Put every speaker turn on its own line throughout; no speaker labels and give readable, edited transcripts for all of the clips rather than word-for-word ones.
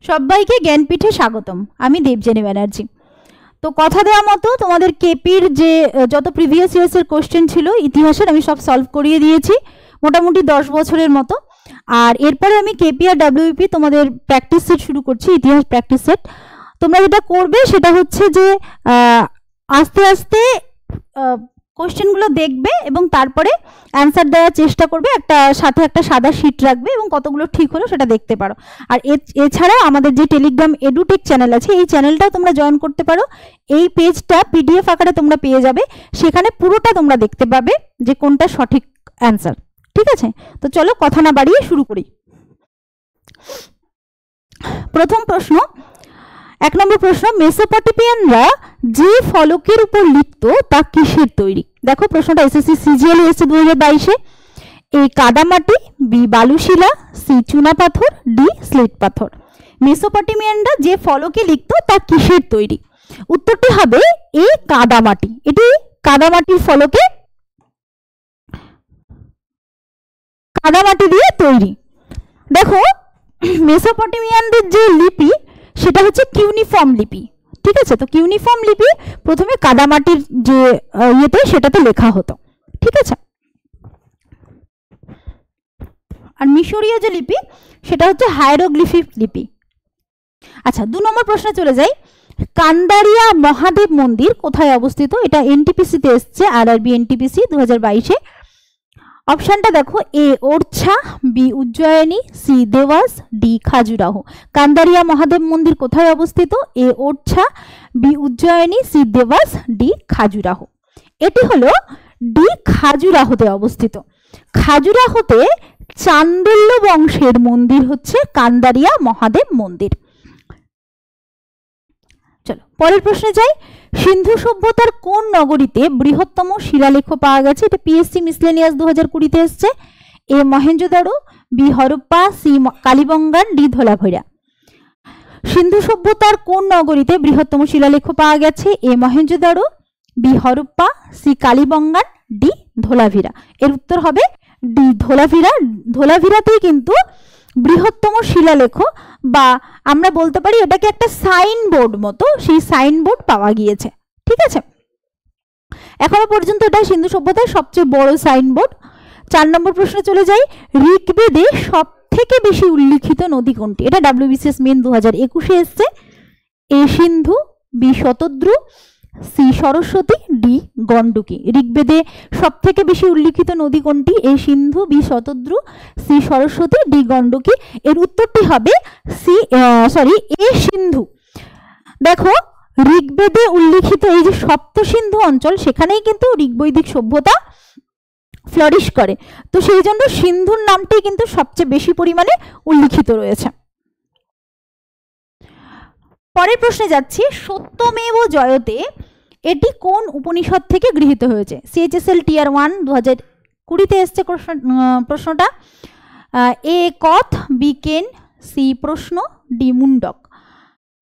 সবাইকে জ্ঞানপীঠে স্বাগতম। আমি দেবযানী ব্যানার্জি। তো কথা দেওয়া মতো তোমাদের কেপির যে যত প্রিভিয়াস ইয়ার্সের কোশ্চেন ছিল ইতিহাসের আমি সব সলভ করিয়ে দিয়েছি মোটামুটি 10 বছরের মতো। আর এরপরে আমি কেপি আর ডাব্লিউপি তোমাদের প্র্যাকটিস সেট শুরু করছি, ইতিহাস প্র্যাকটিস সেট। তোমরা যেটা করবে সেটা হচ্ছে যে আস্তে আস্তে কোশ্চেনগুলো দেখবে এবং তারপরে অ্যান্সার দেওয়ার চেষ্টা করবে। সাথে একটা সাদা শিট রাখবে এবং কতগুলো ঠিক হলো সেটা দেখতে পারো। আর এছাড়া আমাদের যে টেলিগ্রাম এডুটেক চ্যানেল আছে এই চ্যানেলটাও তোমরা জয়েন করতে পারো। এই পেজটা পিডিএফ আকারে তোমরা পেয়ে যাবে, সেখানে পুরোটা তোমরা দেখতে পাবে যে কোনটা সঠিক অ্যান্সার। ঠিক আছে, তো চলো কথা না বাড়িয়ে শুরু করি। প্রথম প্রশ্ন, 1 নম্বর প্রশ্ন, মেসোপটেমিয়ানরা যে ফলকের উপর লিখত তা কিসের তৈরি? দেখো প্রশ্নটা এসএসসি সিজিএল এসেছে 2022-এ। এ কাদামাটি, বি বালুশিলা, সি চুনাপাথর, ডি স্লেট পাথর। মেসোপটেমিয়ানরা যে ফলকে লিখত তা কিসের তৈরি? উত্তরটি হবে এ কাদামাটি। এটি কাদামাটির ফলকে কাদামাটি দিয়ে তৈরি। দেখো মেসোপটেমিয়ানদের যে লিপি সেটা হচ্ছে কিউনিফর্ম লিপি। ঠিক আছে, তো কিউনিফর্ম লিপি প্রথমে কাদামাটির যে ইয়েতে সেটাতে লেখা হতো। ঠিক আছে, আর মিশরীয় যে লিপি সেটা হচ্ছে হায়ারোগ্লিফিক লিপি। আচ্ছা, 2 নম্বর প্রশ্নে চলে যাই। কান্দারিয়া মহাদেব মন্দির কোথায় অবস্থিত? এটা এনটিপিসিতে এসছে, আরআরবি এনটিপিসি 2022-এ। অপশনটা দেখো, A Orchha, B Ujjayini, C Dewas, D Khajuraho. Kandariya Mahadev মন্দির কোথায় অবস্থিত? A Orchha, B Ujjayini, C Dewas, D Khajuraho. এটি হলো ডি খাজুরাহোতে অবস্থিত। খাজুরাহোতে চান্দোল্য বংশের মন্দির হচ্ছে কান্দারিয়া মহাদেব মন্দির। চলো পরের প্রশ্নে যাই। সিন্ধু সভ্যতার কোন নগরীতে বৃহত্তম শিলালেখ পাওয়া গেছে? এটা পিএসসি মিসলেনিয়াস 2020-তে এসছে। A Mohenjodaro, B Harappa, C Kalibangan, D Dholavira. Sindhu সভ্যতার কোন নগরীতে বৃহত্তম শিলালেখ পাওয়া গেছে? A Mohenjodaro, B Harappa, C Kalibangan, D Dholavira. এর উত্তর হবে ডি ধোলাভিরা। ধোলাভিরাতেই কিন্তু বৃহত্তম শিলালেখ, বা আমরা বলতে পারি এটাকে একটা সাইনবোর্ড মতো, সেই সাইনবোর্ড পাওয়া গিয়েছে। ঠিক আছে, এখনো পর্যন্ত এটা সিন্ধু সভ্যতার সবচেয়ে বড় সাইনবোর্ড। 4 নম্বর প্রশ্নে চলে যাই। ঋগ্বেদে সব থেকে বেশি উল্লিখিত নদী কোনটি? এটা ডাব্লিউবিসিএস মেন 2021-এ এসছে। A Sindhu, B Shatadru, C Saraswati, D Gandaki. ঋগ্বেদে সব থেকে বেশি উল্লিখিত নদী কোনটি? A Sindhu, B Shatadru, C Saraswati, D Gandaki. এর উত্তরটি হবে এ সিন্ধু। দেখো ঋগ্বেদে উল্লিখিত এই যে সপ্ত সিন্ধু অঞ্চল, সেখানেই কিন্তু ঋগ্বৈদিক সভ্যতা ফ্লারিশ করে, তো সেই জন্য সিন্ধুর নামটি কিন্তু সবচেয়ে বেশি পরিমাণে উল্লিখিত রয়েছে। পরের প্রশ্নে যাচ্ছি। সত্যমেব জয়তে এটি কোন উপনিষদ থেকে গৃহীত হয়েছে? সিএইচএসএল টিয়ার 1 2020-তে এসছে প্রশ্নটা। এ কথ, বি কেন, সি প্রশ্ন, ডি মুন্ডক।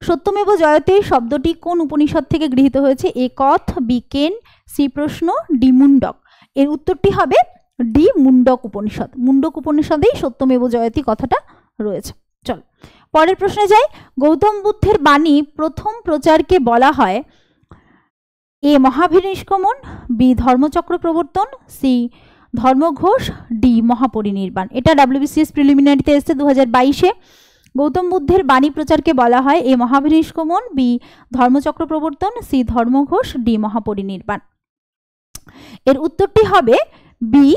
সত্যমেব জয়তে শব্দটি কোন উপনিষদ থেকে গৃহীত হয়েছে? এ কথ, বি কেন, সি প্রশ্ন, ডি মুন্ডক। এর উত্তরটি হবে ডি মুন্ডক উপনিষদ। মুন্ডক উপনিষদেই সত্যমেব জয়তি কথাটা রয়েছে। চল পরের প্রশ্নে যাই। গৌতম বুদ্ধের বাণী প্রথম প্রচারকে বলা হয়? এ মহাভিনিষ্ক্রমণ, বি ধর্মচক্র প্রবর্তন, সি ধর্মঘোষ, ডি মহাপরিনির্বাণ। এটা ডাব্লিউবিসিএস প্রিলিমিনারিতে এসছে 2022-এ। গৌতম বুদ্ধের বাণী প্রচারকে বলা হয় এ মহাভিনিষ্ক্রমণ, বি ধর্মচক্র প্রবর্তন, সি ধর্মঘোষ, ডি মহাপরিনির্বাণ। এর উত্তরটি হবে বি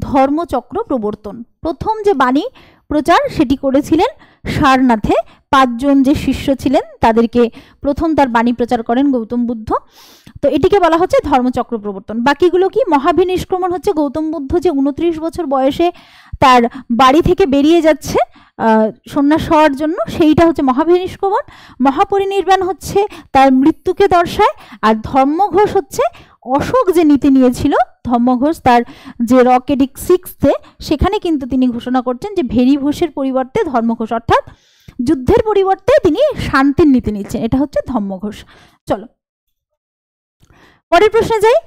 ধর্মচক্র প্রবর্তন। প্রথম যে বাণী প্রচার সেটি করেছিলেন সারনাথে। 5 জন যে শিষ্য ছিলেন তাদেরকে প্রথম তার বাণী প্রচার করেন গৌতম বুদ্ধ। তো এটিকে বলা হচ্ছে ধর্মচক্র প্রবর্তন। বাকিগুলো কি? মহাভিনিষ্ক্রমণ হচ্ছে গৌতম বুদ্ধ যে 29 বছর বয়সে তার বাড়ি থেকে বেরিয়ে যাচ্ছে সন্ন্যাস হওয়ার জন্য, সেইটা হচ্ছে মহাভিনিষ্ক্রমণ। মহাপরিনির্বাণ হচ্ছে তার মৃত্যুকে দর্শায়। আর ধর্মঘোষ হচ্ছে অশোক যে নীতি নিয়েছিল, ধর্মঘোষ তার যে রক এডিক্ট 6-এ সেখানে কিন্তু তিনি ঘোষণা করছেন যে ভেরি ঘোষের পরিবর্তে ধর্মঘোষ, অর্থাৎ যুদ্ধের পরিবর্তে তিনি শান্তির নীতি নিচ্ছেন। এটা হচ্ছে ধর্মঘোষ। চলো পরের প্রশ্নে যাই।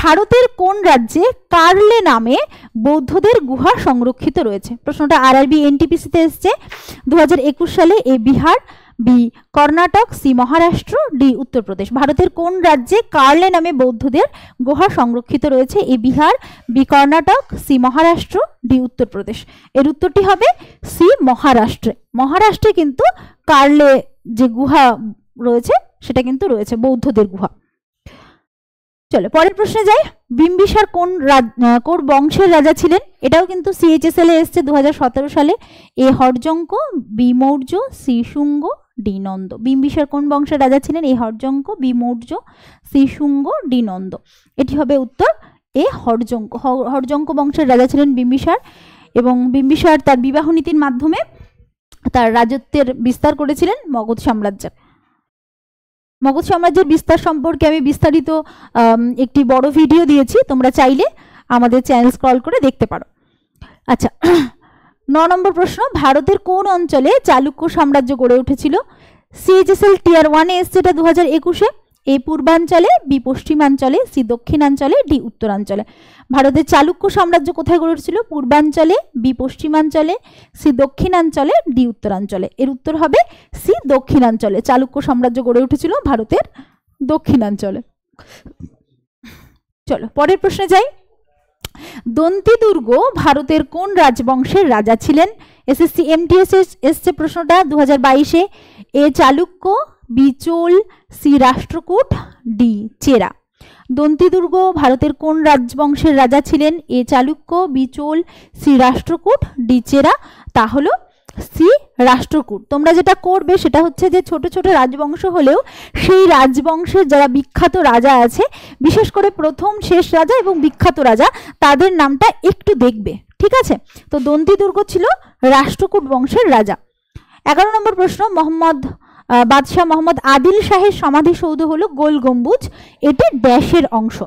ভারতের কোন রাজ্যে কার্লে নামে বৌদ্ধদের গুহা সংরক্ষিত রয়েছে? প্রশ্নটা আরআরবি এনটিপিসিতে এসছে 2021 সালে। A Bihar, B Karnataka, C Maharashtra, D Uttar Pradesh. ভারতের কোন রাজ্যে কার্লে নামে বৌদ্ধদের গুহা সংরক্ষিত রয়েছে? A Bihar, B Karnataka, C Maharashtra, D Uttar Pradesh. এর উত্তরটি হবে সি মহারাষ্ট্রে। মহারাষ্ট্রে কিন্তু কার্লে যে গুহা রয়েছে সেটা কিন্তু রয়েছে, বৌদ্ধদের গুহা। চলো পরের প্রশ্নে যাই। বিম্বিসার কোন বংশের রাজা ছিলেন? এটাও কিন্তু সিএইচএসএল এ এসছে 2017 সালে। A Haryanka, B Maurya, C Shunga, D Nanda. Bimbisara কোন বংশের রাজা ছিলেন? A Haryanka, B Maurya, C Shunga, D Nanda. এটি হবে উত্তর এ হর্যঙ্ক। হর্যঙ্ক বংশের রাজা ছিলেন বিম্বিসার, এবং বিম্বিসার তার বিবাহ নীতির মাধ্যমে তার রাজত্বের বিস্তার করেছিলেন মগধ সাম্রাজ্যে। মগধ সাম্রাজ্যের বিস্তার সম্পর্কে আমি বিস্তারিত একটি বড় ভিডিও দিয়েছি, তোমরা চাইলে আমাদের চ্যানেল স্ক্রল করে দেখতে পারো। আচ্ছা, 9 নম্বর প্রশ্ন। ভারতের কোন অঞ্চলে চালুক্য সাম্রাজ্য গড়ে উঠেছিল? সিএইচএসএল টিয়ার 1 এ এসছে এটা 2021-এ। এ পূর্বাঞ্চলে, বি পশ্চিমাঞ্চলে, সি দক্ষিণাঞ্চলে, ডি উত্তরাঞ্চলে। ভারতের চালুক্য সাম্রাজ্য কোথায় গড়ে উঠেছিল? পূর্বাঞ্চলে, বি পশ্চিমাঞ্চলে, সি দক্ষিণাঞ্চলে, ডি উত্তরাঞ্চলে। এর উত্তর হবে সি দক্ষিণাঞ্চলে। চালুক্য সাম্রাজ্য গড়ে উঠেছিল ভারতের দক্ষিণাঞ্চলে। চলো পরের প্রশ্নে যাই। দন্তি দুর্গ ভারতের কোন রাজবংশের রাজা ছিলেন? এসএসসি এমটিএস এসছে প্রশ্নটা 2022-এ। A Chalukya, B Chola, C Rashtrakuta, D Chera. Dantidurga ভারতের কোন রাজবংশের রাজা ছিলেন? A Chalukya, B Chola, C Rashtrakuta, D Chera. তা হলো সি রাষ্ট্রকূট। তোমরা যেটা করবে সেটা হচ্ছে যে ছোট ছোট রাজবংশ হলেও সেই রাজবংশের যারা বিখ্যাত রাজা আছে, বিশেষ করে প্রথম, শেষ রাজা এবং বিখ্যাত রাজা, তাদের নামটা একটু দেখবে, ঠিক আছে? তো দন্তি দুর্গ ছিল রাষ্ট্রকূট বংশের রাজা। 11 নম্বর প্রশ্ন। বাদশাহ মোহাম্মদ আদিল শাহের সমাধিসৌধ হলো গোল গম্বুজ। এটি ড্যাশের অংশ।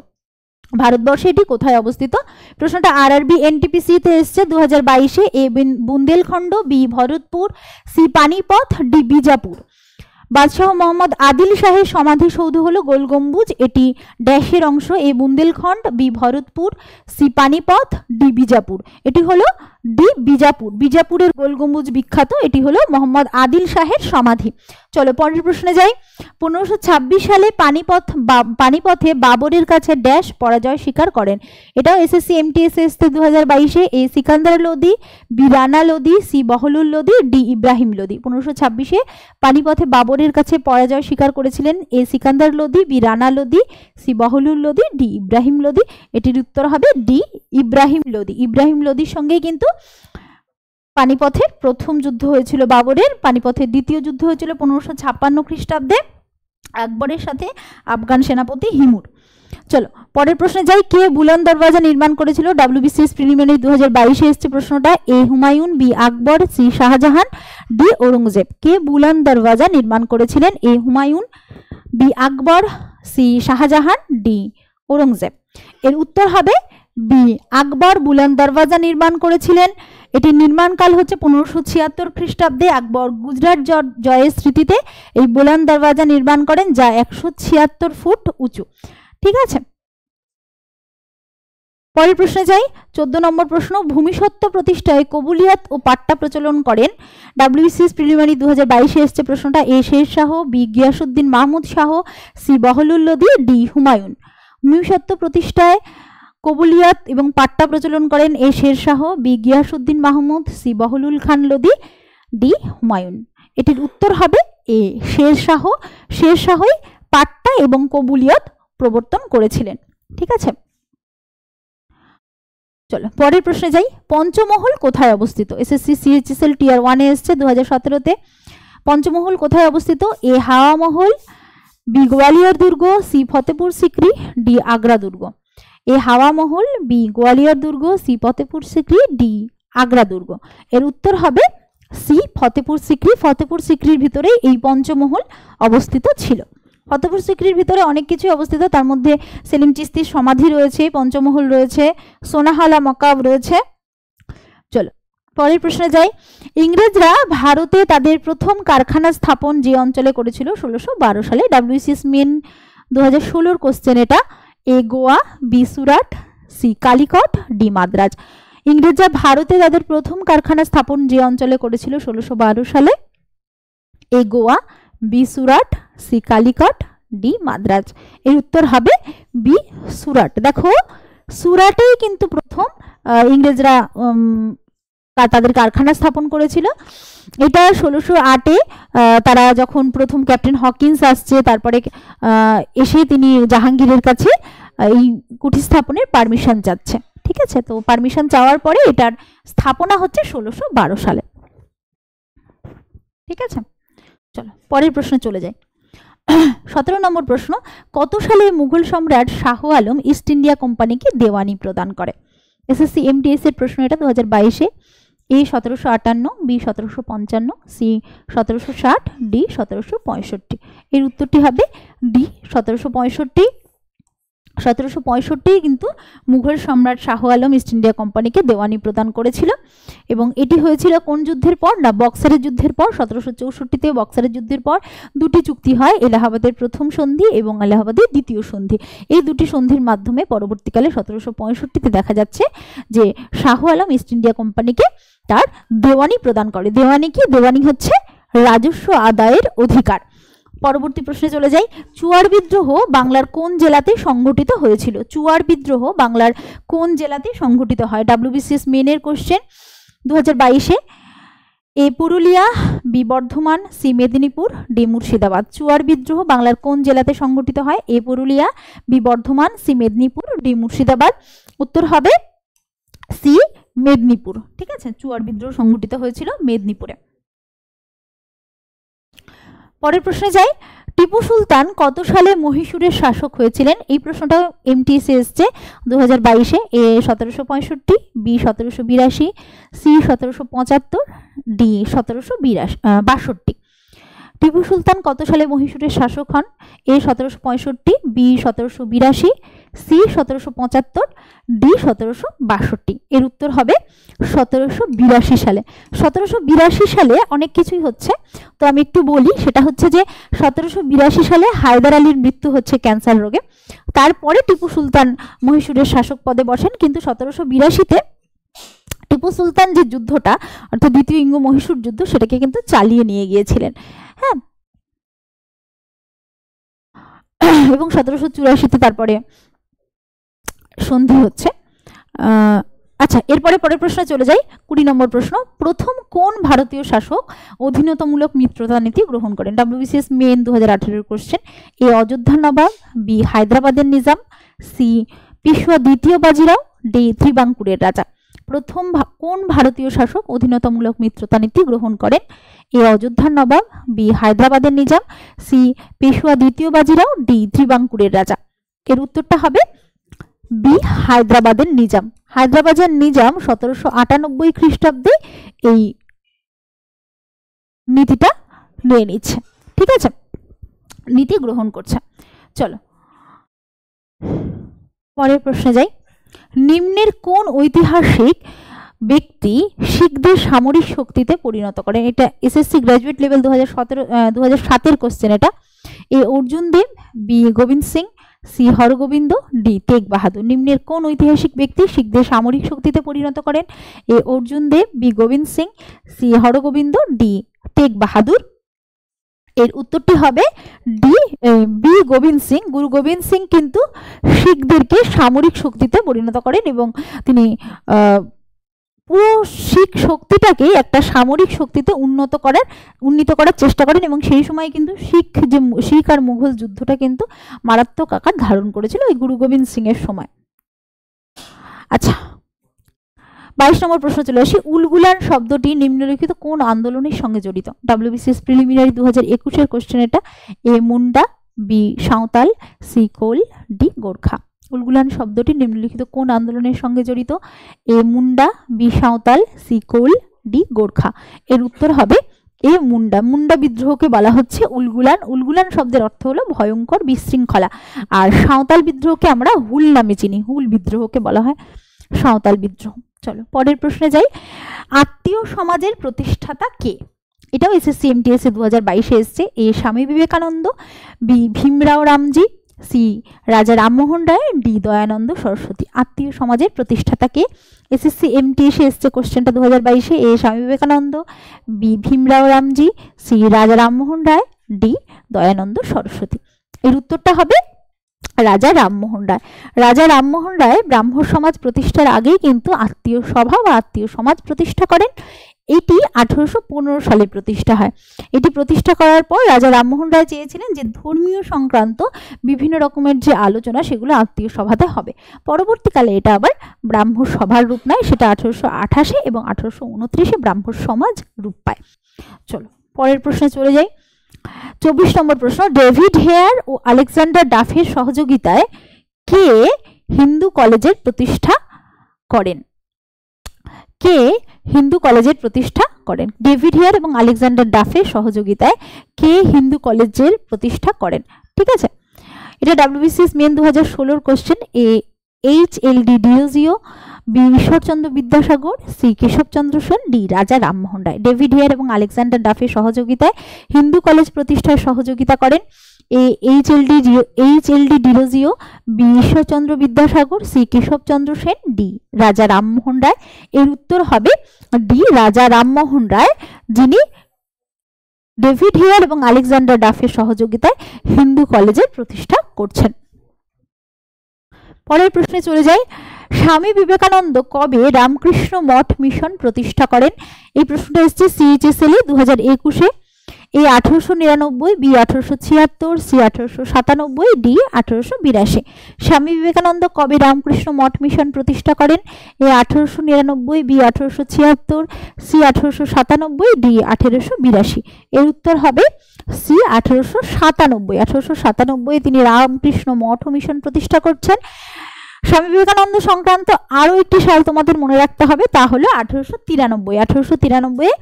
ভারতবর্ষে এটি কোথায় অবস্থিত? প্রশ্নটা আরআরবি এনটিপিসি-তে এসছে 2022-এ। A Bundelkhand, B Bharatpur, C Panipat, D Bijapur. বাদশাহ মোহাম্মদ আদিল শাহের সমাধিসৌধ হলো গোল গম্বুজ। এটি ড্যাশের অংশ। A Bundelkhand, B Bharatpur, C Panipat, D Bijapur. এটি হলো ডি বিজাপুর। বিজাপুরের গোল গম্বুজ বিখ্যাত। এটি হলো মোহাম্মদ আদিল শাহের সমাধি। চলো পরের প্রশ্নে যাই। 1526 সালে পানিপথে বাবরের কাছে ড্যাশ পরাজয় স্বীকার করেন। এটাও এসএসসি এমটিএস এসছে 2022-এ। A Sikandar Lodi, B Rana Lodi, C Bahlul Lodi, D Ibrahim Lodi. 1526-এ পানিপথে বাবরের কাছে পরাজয় স্বীকার করেছিলেন A Sikandar Lodi, B Rana Lodi, C Bahlul Lodi, D Ibrahim Lodi. এটির উত্তর হবে ডি ইব্রাহিম লোদি। ইব্রাহিম লোদির সঙ্গেই কিন্তু পানিপথের প্রথম যুদ্ধ হয়েছিল বাবরের। পানিপথের দ্বিতীয় যুদ্ধ হয়েছিল 1556 খ্রিস্টাব্দে আকবরের সাথে আফগান সেনাপতি হিমুর। চলো পরের প্রশ্নে যাই। কে বুলন্দ দরওয়াজা নির্মাণ করেছিল? ডাব্লিউবিসিএস প্রিলিমিনারি 2022-এ এসছে প্রশ্নটা। এ হুমায়ুন, বি আকবর, সি শাহজাহান, ডি ঔরঙ্গজেব। কে বুলন্দ দরওয়াজা নির্মাণ করেছিলেন? এ হুমায়ুন, বি আকবর, সি শাহজাহান, ডি ঔরঙ্গজেব। এর উত্তর হবে বি আকবর বুলন্দ দরওয়াজা নির্মাণ করেছিলেন। এটির নির্মাণকাল হচ্ছে 1576 খ্রিস্টাব্দে। আকবর গুজরাট জয়ের স্মৃতিতে এই বুলন্দ দরওয়াজা নির্মাণ করেন, যা 176 ফুট উঁচু। ঠিক আছে, পরের প্রশ্নে যাই। 14 নম্বর প্রশ্ন। ভূমিসত্ত্ব প্রতিষ্ঠায় কবুলিয়াত ও পাট্টা প্রচলন করেন। ডাব্লিউবিসিএস প্রিলিমিনারি 2022-এ এসছে প্রশ্নটা। A Sher Shah, B Ghiyasuddin Mahmud Shah, C Bahlul Lodi, D Humayun. ভূমিসত্ত্ব প্রতিষ্ঠায় কবুলিয়াত এবং পাট্টা প্রচলন করেন A Sher Shah, B Ghiyasuddin Mahmud, C Bahlul Khan Lodi, D Humayun. এটির উত্তর হবে এ শের শাহ। শের শাহই পাট্টা এবং কবুলিয়াত প্রবর্তন করেছিলেন। ঠিক আছে, চলো পরের প্রশ্নে যাই। পঞ্চমহল কোথায় অবস্থিত? এসএসসি সিএইচএসএল টিয়ার 1-এ এসছে 2017-তে। পঞ্চমহল কোথায় অবস্থিত? এ হাওয়া মহল, বি গোয়ালিয়র দুর্গ, সি ফতেপুর সিক্রি, ডি আগ্রা দুর্গ। এ হাওয়া মহল, বি গোয়ালিয়র দুর্গ, সি ফতেপুর সিক্রি, ডি আগ্রা দুর্গ। এর উত্তর হবে সি ফতেপুর সিক্রি। ফতেপুর সিক্রির ভিতরেই এই পঞ্চমহল অবস্থিত ছিল। ফতেপুর সিক্রির ভিতরে অনেক কিছু অবস্থিত, তার মধ্যে সেলিম চিশতির সমাধি রয়েছে, পঞ্চমহল রয়েছে, সোনাহালা মকাব রয়েছে। চলো পরের প্রশ্নে যাই। ইংরেজরা ভারতে তাদের প্রথম কারখানা স্থাপন যে অঞ্চলে করেছিল 1612 সালে। ডাব্লিউবিসিএস মেন 2016-র কোশ্চেন এটা। A Goa, B Surat, C Calicut, D Madras. ইংরেজরা ভারতে তাদের প্রথম কারখানা স্থাপন যে অঞ্চলে করেছিল 1612 সালে। A Goa, B Surat, C Calicut, D Madras. এর উত্তর হবে বি সুরাট। দেখো সুরাটেই কিন্তু প্রথম ইংরেজরা তাদের কারখানা স্থাপন করেছিল। এটা 1608-এ তারা যখন প্রথম ক্যাপ্টেন হকিন্স আসছে, তারপরে এসে তিনি জাহাঙ্গীরের কাছে এই কুঠি স্থাপনের পারমিশন চাচ্ছে। ঠিক আছে, তো পারমিশন চাওয়ার পরে এটার স্থাপনা হচ্ছে 1612 সালে। ঠিক আছে, চলো পরের প্রশ্নে চলে যাই। 17 নম্বর প্রশ্ন, কত সালে মুঘল সম্রাট শাহ আলম ইস্ট ইন্ডিয়া কোম্পানিকে দেওয়ানি প্রদান করে? এসএসসি এমটিএস এর প্রশ্ন এটা 2022-এ। এ 1758, বি 1755, সি 1760, ডি 1765। এর উত্তরটি হবে ডি 1765। 1765 কিন্তু মুঘল সম্রাট শাহ আলম ইস্ট ইন্ডিয়া কোম্পানিকে দেওয়ানি প্রদান করেছিল, এবং এটি হয়েছিল কোন যুদ্ধের পর? না, বক্সারের যুদ্ধের পর। 1764-তে বক্সারের যুদ্ধের পর দুটি চুক্তি হয়, এলাহাবাদের প্রথম সন্ধি এবং এলাহাবাদের দ্বিতীয় সন্ধি। এই দুটি সন্ধির মাধ্যমে পরবর্তীকালে 1765-তে দেখা যাচ্ছে যে শাহ আলম ইস্ট ইন্ডিয়া কোম্পানিকে তার দেওয়ানি প্রদান করে। দেওয়ানি কি? দেওয়ানি হচ্ছে রাজস্ব আদায়ের অধিকার। পরবর্তী প্রশ্নে চলে যাই। চুয়ার বিদ্রোহ বাংলার কোন জেলাতে সংঘটিত হয়েছিল? চুয়ার বিদ্রোহ বাংলার কোন জেলাতে সংঘটিত হয়? WBCS মেনের কোশ্চেন 2022-এ। A Purulia, B Bardhaman, C Medinipur, D Murshidabad. Chuar বিদ্রোহ বাংলার কোন জেলাতে সংঘটিত হয়? A Purulia, B Bardhaman, C Medinipur, D Murshidabad. উত্তর হবে সি মেদিনীপুর। ঠিক আছে, চুয়ার বিদ্রোহ সংঘটিত হয়েছিল মেদিনীপুরে। পরের প্রশ্নে যাই। টিপু সুলতান কত সালে মহীশূরের শাসক হয়েছিলেন? এই প্রশ্নটা এমটিএসে এসছে 2022-এ। এ 1765, B 1782, C 1775, D 1762। Tipu Sultan কত সালে মহীশূরের শাসক হন? এ 1765, বি 1782, সি 1775, ডি 1762। এর উত্তর হবে 1782 সালে। 1782 সালে অনেক কিছুই হচ্ছে, তো আমি একটু বলি। সেটা হচ্ছে যে 1782 সালে হায়দার আলীর মৃত্যু হচ্ছে ক্যান্সার রোগে। তারপরে টিপু সুলতান মহীশূরের শাসক পদে বসেন, কিন্তু 1782-তে টিপু সুলতান যে যুদ্ধটা, অর্থাৎ দ্বিতীয় ইঙ্গ মহীশূর যুদ্ধ, সেটাকে কিন্তু চালিয়ে নিয়ে গিয়েছিলেন। হ্যাঁ, এবং 1784-তে তারপরে সন্ধি হচ্ছে। আচ্ছা, এরপরে পরের প্রশ্নে চলে যাই। 20 নম্বর প্রশ্ন, প্রথম কোন ভারতীয় শাসক অধীনতামূলক মিত্রতা নীতি গ্রহণ করেন? WBCS মেন 2018-এর কোশ্চেন। এ অযোধ্যা নবাব, বি হায়দ্রাবাদের নিজাম, সি পেশোয়া দ্বিতীয় বাজিরাও, ডি ত্রিবাঙ্কুরের রাজা। প্রথম কোন ভারতীয় শাসক অধীনতামূলক মিত্রতা নীতি গ্রহণ করেন? এ অযোধ্যার নবাব, বি হায়দ্রাবাদের নিজাম, সি পেশোয়া দ্বিতীয় বাজিরাও, ডি ত্রিবাঙ্কুরের রাজা। এর উত্তরটা হবে বি হায়দ্রাবাদের নিজাম। হায়দ্রাবাদের নিজাম 1798 খ্রিস্টাব্দে এই নীতিটা নিয়ে নিচ্ছে। ঠিক আছে, নীতি গ্রহণ করছে। চলো পরের প্রশ্নে যাই। নিম্নের কোন ঐতিহাসিক ব্যক্তি শিখদের সামরিক শক্তিতে পরিণত করেন? এটা এসএসসি গ্র্যাজুয়েট লেভেল 2007-এর কোশ্চেন এটা। A Arjun Dev, B Gobind Singh, C Hargobind, D Tegh Bahadur. নিম্নের কোন ঐতিহাসিক ব্যক্তি শিখদের সামরিক শক্তিতে পরিণত করেন? A Arjun Dev, B Gobind Singh, C Hargobind, D Tegh Bahadur. এর উত্তরটি হবে ডি বি গোবিন্দ সিং। গুরু গোবিন্দ সিং কিন্তু শিখদেরকে সামরিক শক্তিতে পরিণত করেন, এবং তিনি পুরো শিখ শক্তিটাকে একটা সামরিক শক্তিতে উন্নীত করার চেষ্টা করেন, এবং সেই সময় কিন্তু শিখ আর মুঘল যুদ্ধটা কিন্তু মারাত্মক আকার ধারণ করেছিল এই গুরু গোবিন্দ সিং এর সময়। আচ্ছা, 22 নম্বর প্রশ্ন চলে আসি। উলগুলান শব্দটি নিম্নলিখিত কোন আন্দোলনের সঙ্গে জড়িত? WBCS প্রিলিমিনারি 2021-এর কোশ্চেন এটা। এ মুন্ডা, বি সাঁওতাল, সি কোল, ডি গোর্খা। উলগুলান শব্দটি নিম্নলিখিত কোন আন্দোলনের সঙ্গে জড়িত? এ মুন্ডা, বি সাঁওতাল, সি কোল, ডি গোর্খা। এর উত্তর হবে এ মুন্ডা। মুন্ডা বিদ্রোহকে বলা হচ্ছে উলগুলান। উলগুলান শব্দের অর্থ হলো ভয়ঙ্কর, বিশৃঙ্খলা। আর সাঁওতাল বিদ্রোহকে আমরা হুল নামে চিনি। হুল বিদ্রোহকে বলা হয় সাঁওতাল বিদ্রোহ। চলো পরের প্রশ্নে যাই। আত্মীয় সমাজের প্রতিষ্ঠাতা কে? এটাও এসএসসি এমটিএস 2022-এ এসছে। এ স্বামী বিবেকানন্দ, বি ভীমরাও রামজি, সি রাজা রামমোহন রায়, ডি দয়ানন্দ সরস্বতী। আত্মীয় সমাজের প্রতিষ্ঠাতাকে? এসএসসি এমটিএসে এসছে কোশ্চেনটা 2022-এ। এ স্বামী বিবেকানন্দ, বি ভীমরাও রামজি, সি রাজা রামমোহন রায়, ডি দয়ানন্দ সরস্বতী। এর উত্তরটা হবে রাজা রামমোহন রায়। রাজা রামমোহন রায় ব্রাহ্ম সমাজ প্রতিষ্ঠার আগেই কিন্তু আত্মীয় সভা বা আত্মীয় সমাজ প্রতিষ্ঠা করেন। এটি 1815 সালে প্রতিষ্ঠা হয়। এটি প্রতিষ্ঠা করার পর রাজা রামমোহন রায় চেয়েছিলেন যে ধর্মীয় সংক্রান্ত বিভিন্ন রকমের যে আলোচনা সেগুলো আত্মীয় সভাতে হবে। পরবর্তীকালে এটা আবার ব্রাহ্ম সভার রূপ নেয়, সেটা 1828 এবং 1829 ব্রাহ্ম সমাজ রূপ পায়। চলো পরের প্রশ্নে চলে যাই। 24 নম্বর প্রশ্ন, ডেভিড হেয়ার ও আলেকজান্ডার ডাফের সহযোগিতায় কে হিন্দু কলেজের প্রতিষ্ঠা করেন? কে হিন্দু কলেজের প্রতিষ্ঠা করেন? ডেভিড হেয়ার এবং আলেকজান্ডার ডাফের সহযোগিতায় কে হিন্দু কলেজের প্রতিষ্ঠা করেন? ঠিক আছে, এটা WBCS main 2016 question. A HLD Derozio, B Ishwarchandra Vidyasagar, C Keshabchandra Sen, D Raja Rammohan Roy. David Hare এবং আলেকজান্ডার ডাফের সহযোগিতায় হিন্দু কলেজ প্রতিষ্ঠায় সহযোগিতা করেন A HLD Derozio, B Ishwarchandra Vidyasagar, C Keshabchandra Sen, D Raja Rammohan রায়। এর উত্তর হবে ডি রাজা রামমোহন রায়, যিনি ডেভিড হেয়ার এবং আলেকজান্ডার ডাফের সহযোগিতায় হিন্দু কলেজের প্রতিষ্ঠা করছেন। পরের প্রশ্নে চলে যাই। স্বামী বিবেকানন্দ কবে রামকৃষ্ণ মঠ মিশন প্রতিষ্ঠা করেন? এই প্রশ্নটা এসেছে CHSL 2021-এ। এ 1899, B 1876, C 1897, D 1882। Swami Vivekananda কবে রামকৃষ্ণ মঠ মিশন প্রতিষ্ঠা করেন? এ 1899, বি 1876, সি 1897, ডি 1882। এর উত্তর হবে সি 1897। 1897 তিনি রামকৃষ্ণ মঠ মিশন প্রতিষ্ঠা করছেন। স্বামী বিবেকানন্দ সংক্রান্ত আরো একটি সাল তোমাদের মনে রাখতে হবে, তা হলো 1893। 1893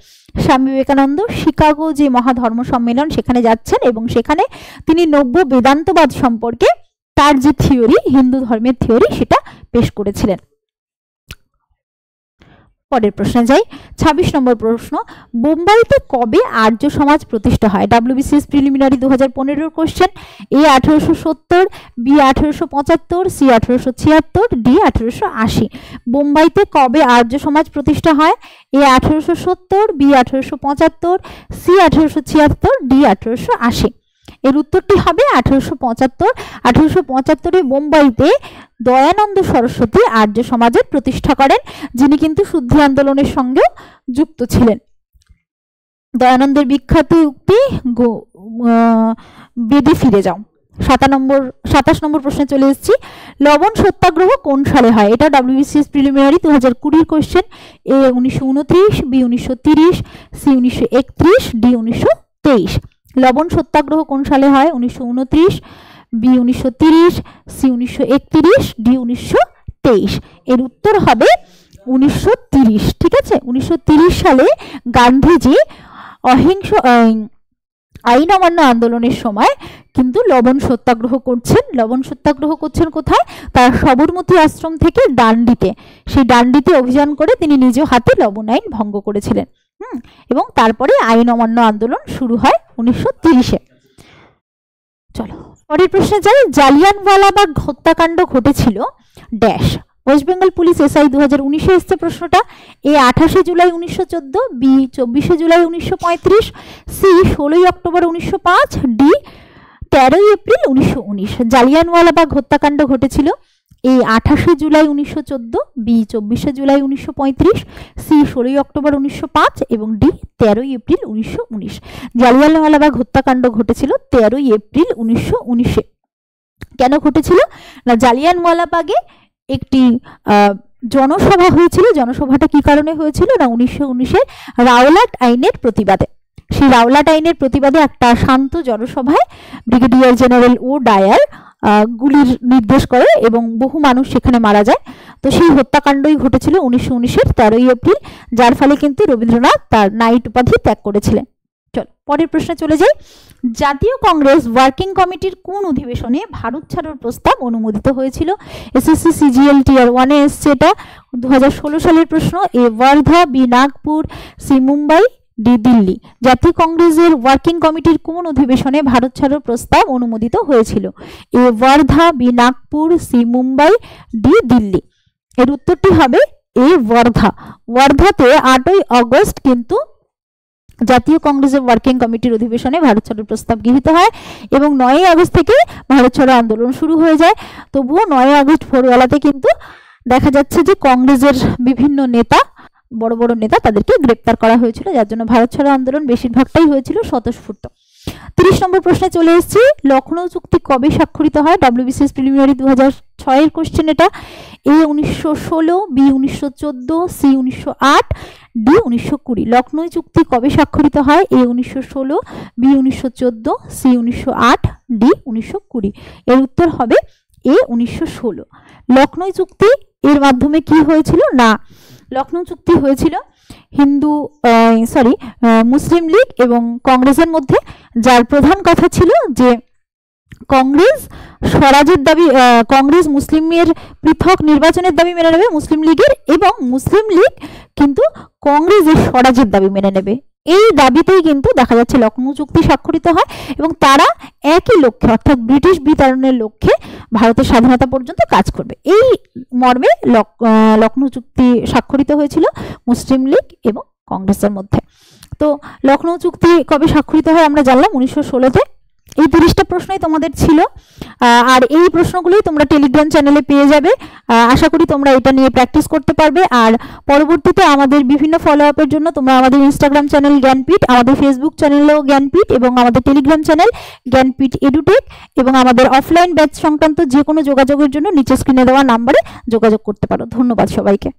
স্বামী বিবেকানন্দ শিকাগো যে মহাধর্ম সম্মেলন সেখানে যাচ্ছেন এবং সেখানে তিনি নব্য বেদান্তবাদ সম্পর্কে তার যে থিওরি, হিন্দু ধর্মের থিওরি, সেটা পেশ করেছিলেন। পরের প্রশ্নে যাই। 26 নম্বর প্রশ্ন, বোম্বাইতে কবে আর্য সমাজ প্রতিষ্ঠা হয়? WBCS preliminary 2015 question. A 1870, B 1875, C 1876, D 1880। বোম্বাইতে কবে আর্য সমাজ প্রতিষ্ঠা হয়? A 1870, B 1875, C 1876, D 1880। এর উত্তরটি হবে 1875। 1875-এ বোম্বাইতে দয়ানন্দ সরস্বতী আর্য সমাজের প্রতিষ্ঠা করেন, যিনি কিন্তু শুদ্ধি আন্দোলনের সঙ্গেও যুক্ত ছিলেন। দয়ানন্দের বিখ্যাত উক্তি বেদে ফিরে যাও। 27 নম্বর প্রশ্নে চলে এসেছি। লবণ সত্যাগ্রহ কোন সালে হয়? এটা WBCS প্রিলিমিনারি 2020 কোশ্চেন। এ 1929, বি 1930, সি 1931, ডি 1923। লবণ সত্যাগ্রহ কোন সালে হয়? 1929, বি 1930, সি 1931, ডি 1923। এর উত্তর হবে 1930। ঠিক আছে, 1930 সালে গান্ধীজি অহিংস আইন অমান্য আন্দোলনের সময় কিন্তু লবণ সত্যাগ্রহ করছেন। লবণ সত্যাগ্রহ করছেন কোথায়? তার সবরমতী আশ্রম থেকে ডান্ডিতে। সেই ডান্ডিতে অভিযান করে তিনি নিজ হাতে লবণ আইন ভঙ্গ করেছিলেন। এবং তারপরে আইন অমান্য আন্দোলন শুরু হয় 1930-এ। চলো পরের প্রশ্নে যাই। জালিয়ানওয়ালাবাগ হত্যাকাণ্ড ঘটেছিল dash. West Bengal police SI 2019-এ এসছে প্রশ্নটা। A 28 July 1914, B 24 July 1935, C 16 October 1905, D 13 April 1919। Jallianwala Bagh হত্যাকাণ্ড ঘটেছিল A 28 July 1914, B 24 July 1935, C 16 October 1905 এবং ডি 13 এপ্রিল 1919। জালিয়ানওয়ালাবাগ হত্যাকাণ্ড ঘটেছিল 13 এপ্রিল 1919-এ। কেন ঘটেছিল না, জালিয়ানওয়ালাবাগে একটি জনসভা হয়েছিল। জনসভাটা কি কারণে হয়েছিল না, 1919-এর রাওলাট আইনের প্রতিবাদে। সেই রাওলাট আইনের প্রতিবাদে একটা শান্ত জনসভায় ব্রিগেডিয়ার জেনারেল ও ডায়ার গুলির নির্দেশ করে এবং বহু মানুষ সেখানে মারা যায়। তো সেই হত্যাকাণ্ডই ঘটেছিল 1919-এর 13 এপ্রিল, যার ফলে কিন্তু রবীন্দ্রনাথ তার নাইট উপাধি ত্যাগ করেছিলেন। চল পরের প্রশ্নে চলে যাই। জাতীয় কংগ্রেস ওয়ার্কিং কমিটির কোন অধিবেশনে ভারত ছাড়োর প্রস্তাব অনুমোদিত হয়েছিল? SSC CGL Tier 1 এ এসছে এটা 2016 সালের প্রশ্ন। A Wardha, B Nagpur, C Mumbai, D Delhi. জাতীয় কংগ্রেসের ওয়ার্কিং কমিটির কোন অধিবেশনে ভারত ছাড়ার প্রস্তাব অনুমোদিত হয়েছিল? A Wardha, B Nagpur, C Mumbai, D Delhi. এর উত্তরটি হবে এ ওয়ার্ধা। ওয়ার্ধাতে 8ই আগস্ট কিন্তু জাতীয় কংগ্রেসের ওয়ার্কিং কমিটির অধিবেশনে ভারত ছাড়ার প্রস্তাব গৃহীত হয় এবং 9ই আগস্ট থেকে ভারত ছাড়ো আন্দোলন শুরু হয়ে যায়। তবুও 9ই আগস্ট ভোরবেলাতে কিন্তু দেখা যাচ্ছে যে কংগ্রেসের বিভিন্ন নেতা, বড় বড় নেতা, তাদেরকে গ্রেপ্তার করা হয়েছিল, যার জন্য ভারত ছাড়ো আন্দোলন বেশিরভাগটাই হয়েছিল স্বতঃস্ফূর্ত। 30 নম্বর প্রশ্নে চলে এসেছি। লখনৌ চুক্তি কবে স্বাক্ষরিত হয়? WBCS প্রিলিমিনারি 2006 এর কোশ্চেন এটা। এ 1916, বি 1914, সি 1908, ডি 1920। লখনৌ চুক্তি কবে স্বাক্ষরিত হয়? এ 1916, বি 1914, সি 1908, ডি 1920। এর উত্তর হবে এ 1916। লখনৌ চুক্তি এর মাধ্যমে কি হয়েছিল? না, লখনৌ চুক্তি হয়েছিল মুসলিম লীগ এবং কংগ্রেসের মধ্যে, যার প্রধান কথা ছিল যে কংগ্রেস স্বরাজের দাবি, কংগ্রেস মুসলিমের পৃথক নির্বাচনের দাবি মেনে নেবে মুসলিম লীগের, এবং মুসলিম লীগ কিন্তু কংগ্রেসের স্বরাজের দাবি মেনে নেবে। এই দাবিতেই কিন্তু দেখা যাচ্ছে লখনৌ চুক্তি স্বাক্ষরিত হয় এবং তারা একই লক্ষ্যে অর্থাৎ ব্রিটিশ বিতাড়নের লক্ষ্যে ভারতের স্বাধীনতা পর্যন্ত কাজ করবে। এই মর্মে লখনৌ চুক্তি স্বাক্ষরিত হয়েছিল মুসলিম লীগ এবং কংগ্রেসের মধ্যে। তো লখনৌ চুক্তি কবে স্বাক্ষরিত হয় আমরা জানলাম 1916-তে। এই 30টা প্রশ্নই তোমাদের ছিল, আর এই প্রশ্নগুলোই তোমরা টেলিগ্রাম চ্যানেলে পেয়ে যাবে। আশা করি তোমরা এটা নিয়ে প্র্যাকটিস করতে পারবে। আর পরবর্তীতে আমাদের বিভিন্ন ফলো আপের জন্য তোমরা আমাদের ইনস্টাগ্রাম চ্যানেল জ্ঞানপীঠ, আমাদের ফেসবুক চ্যানেলেও জ্ঞানপীঠ এবং আমাদের টেলিগ্রাম চ্যানেল জ্ঞানপীঠ এডুটেক এবং আমাদের অফলাইন ব্যাচ সংক্রান্ত যে কোনো যোগাযোগের জন্য নিচে স্ক্রিনে দেওয়া নাম্বারে যোগাযোগ করতে পারো। ধন্যবাদ সবাইকে।